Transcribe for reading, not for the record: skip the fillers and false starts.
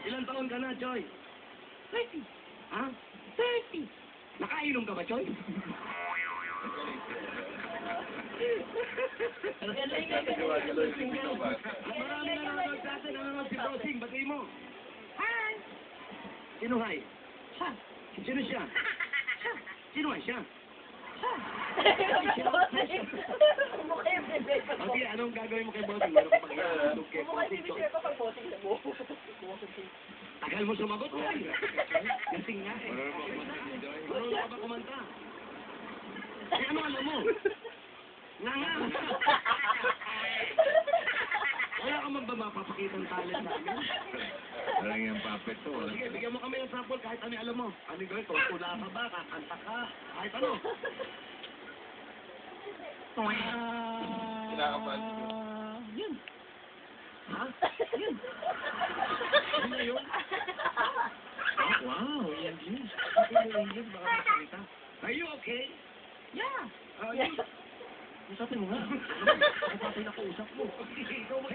Ilang taon ka na, Choy? 30. Ha? 30. Nakainom ka ba, Choy? Marami na nanonood sa atin. Nanonood si Bossing. Batiin mo. Hi. Sino hi? Siya. Sino siya? Siya. Sino hi siya? Siya. Mukha yung bebe ko. Okay, anong gagawin mo kay Bossing? Meron ka pang ihatulog kay Mukha yung Bossing, Choy? bebe ko pag bossing sa buho. Tagal mo sumagot, Choy. Kasing nga eh. Marunong ka ba kumanta? Eh, ano alam mo? Nga. Wala ka man ba mapapakita ng talent sa amin? Parang yung puppet to. Sige, bigyan mo kami ng sample kahit ano yung alam mo. Ano yung gawin? Tula ka ba? Kakanta ka? Kahit ano? Kinakabahan ko. Yun. Ha? Yun. Ano na yun? Ah, wow, yan yun. Sabi mo yun, baka makakita. Are you okay? Yeah. Usapin mo nga. Kapatay na kausap mo. Ikaw mo